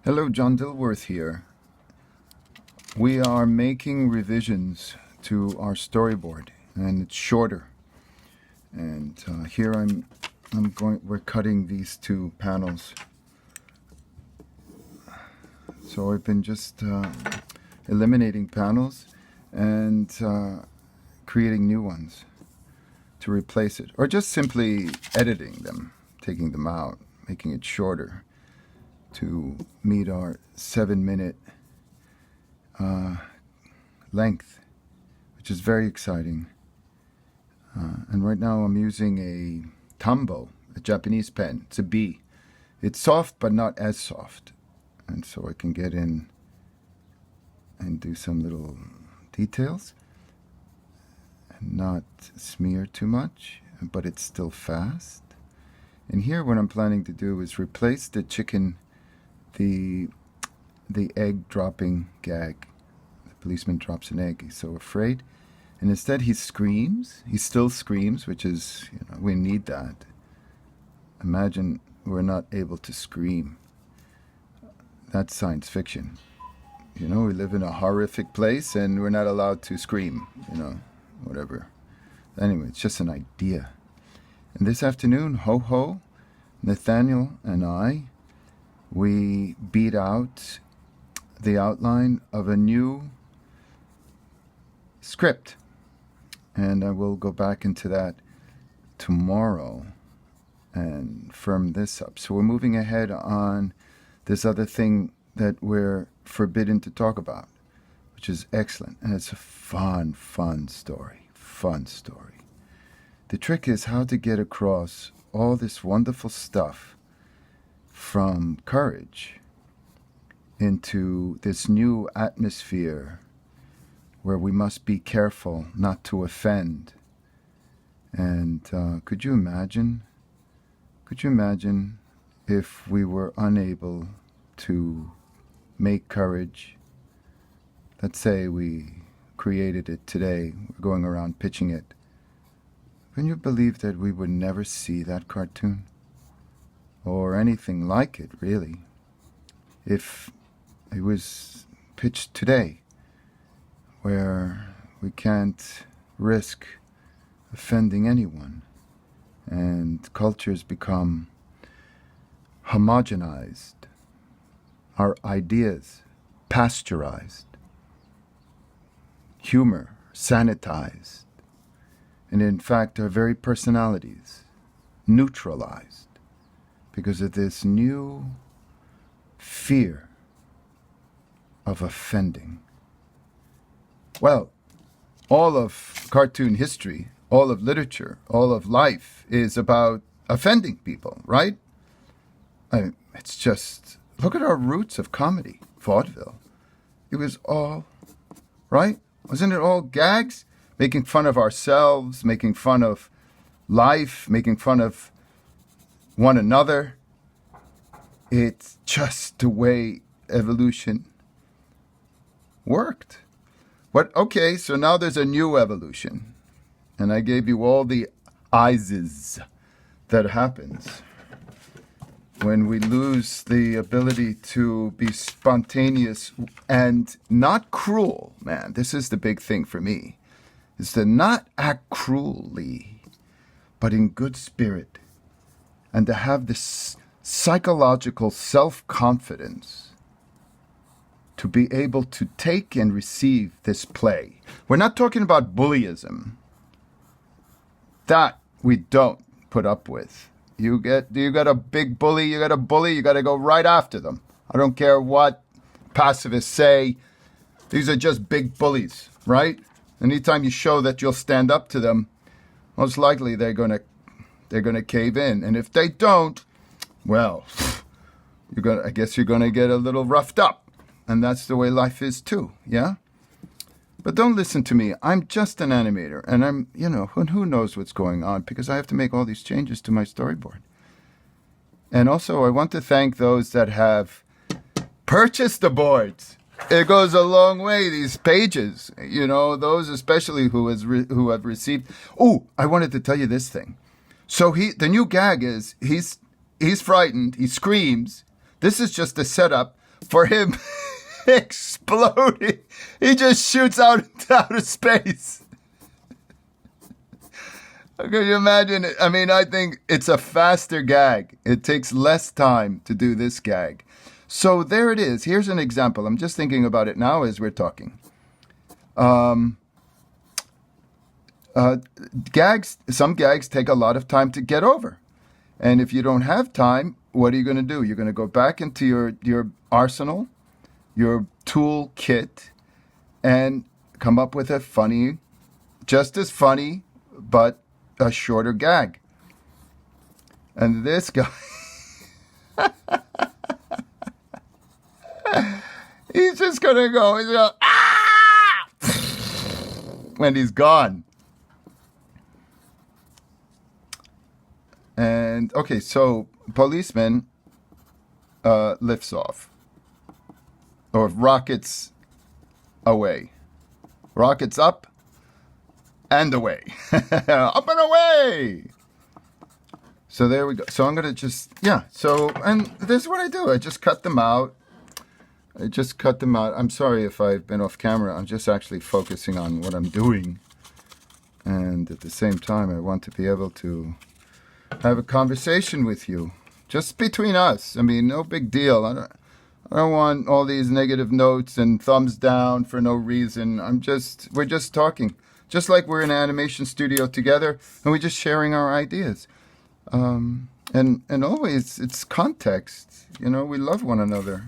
Hello, John Dilworth here. We are making revisions to our storyboard, and it's shorter. And here we're cutting these two panels. So I've been just eliminating panels and creating new ones to replace it, or just simply editing them, taking them out, making it shorter to meet our 7-minute length, which is very exciting. And right now I'm using a Tambo, a Japanese pen. It's a B. It's soft, but not as soft. And so I can get in and do some little details and not smear too much, but it's still fast. And here what I'm planning to do is replace the chicken, the egg dropping gag. The policeman drops an egg. He's so afraid. And instead he screams. He still screams, which is, we need that. Imagine we're not able to scream. That's science fiction. We live in a horrific place and we're not allowed to scream, whatever. Anyway, it's just an idea. And this afternoon, Ho, Nathaniel, and I, we beat out the outline of a new script. And I will go back into that tomorrow and firm this up. So we're moving ahead on this other thing that we're forbidden to talk about, which is excellent. And it's a fun story. Fun story. The trick is how to get across all this wonderful stuff from courage into this new atmosphere where we must be careful not to offend. And could you imagine if we were unable to make courage? Let's say we created it today, we're going around pitching it. Can you believe that we would never see that cartoon? Or anything like it, really, if it was pitched today, where we can't risk offending anyone, and cultures become homogenized, our ideas pasteurized, humor sanitized, and in fact our very personalities neutralized because of this new fear of offending. Well, all of cartoon history, all of literature, all of life is about offending people, right? It's just, look at our roots of comedy, vaudeville. It was all, right? Wasn't it all gags? Making fun of ourselves, making fun of life, making fun of one another. It's just the way evolution worked. Okay, so now there's a new evolution. And I gave you all the ISs that happens when we lose the ability to be spontaneous and not cruel. Man, this is the big thing for me, is to not act cruelly, but in good spirit, and to have this psychological self-confidence to be able to take and receive this play. We're not talking about bullyism. That we don't put up with. You got a big bully, you got a bully, you got to go right after them. I don't care what pacifists say. These are just big bullies, right? Anytime you show that you'll stand up to them, most likely they're gonna cave in. And if they don't, well, I guess you're gonna get a little roughed up. And that's the way life is too, yeah? But don't listen to me. I'm just an animator, and I'm, who knows what's going on, because I have to make all these changes to my storyboard. And also, I want to thank those that have purchased the boards. It goes a long way, these pages, those especially who have received. Oh, I wanted to tell you this thing. So the new gag is, he's frightened, he screams. This is just a setup for him exploding. He just shoots out into outer space. Can you imagine it? I mean, I think it's a faster gag. It takes less time to do this gag. So there it is. Here's an example. I'm just thinking about it now as we're talking. Gags. Some gags take a lot of time to get over. And if you don't have time, what are you going to do? You're going to go back into your arsenal, your tool kit, and come up with a funny, just as funny, but a shorter gag. And this guy, he's just going to go, ah! When he's gone. And, okay, so policeman lifts off. Or rockets away. Rockets up and away. Up and away! So there we go. So I'm going to just, yeah. So, and this is what I do. I just cut them out. I'm sorry if I've been off camera. I'm just actually focusing on what I'm doing. And at the same time, I want to be able to have a conversation with you. Just between us. I mean, no big deal. I don't want all these negative notes and thumbs down for no reason. We're just talking. Just like we're in an animation studio together and we're just sharing our ideas. And always it's context. You know, we love one another.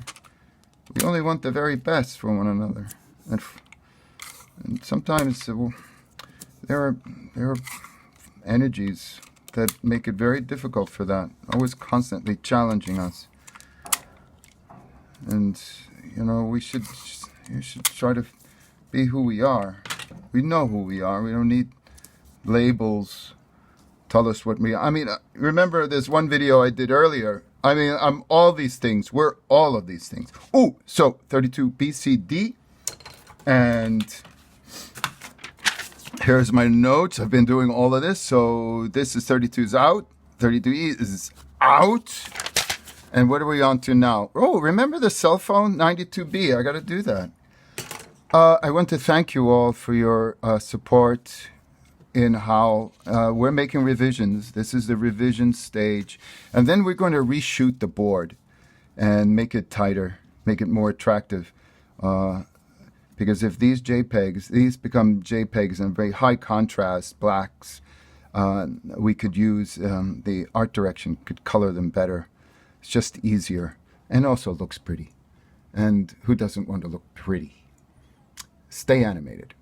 We only want the very best for one another. And sometimes there are energies that make it very difficult for that. Always constantly challenging us. And, you know, we should try to be who we are. We know who we are. We don't need labels tell us what we are. I mean, remember this one video I did earlier. I mean, I'm all these things. We're all of these things. Ooh, so 32 BCD. And here's my notes. I've been doing all of this. So this is 32's out. 32E is out. And what are we on to now? Oh, remember the cell phone? 92B. I got to do that. I want to thank you all for your support in Howl. We're making revisions. This is the revision stage. And then we're going to reshoot the board and make it tighter, make it more attractive. Because if these become JPEGs and very high contrast blacks, we could use the art direction, could color them better. It's just easier and also looks pretty. And who doesn't want to look pretty? Stay animated.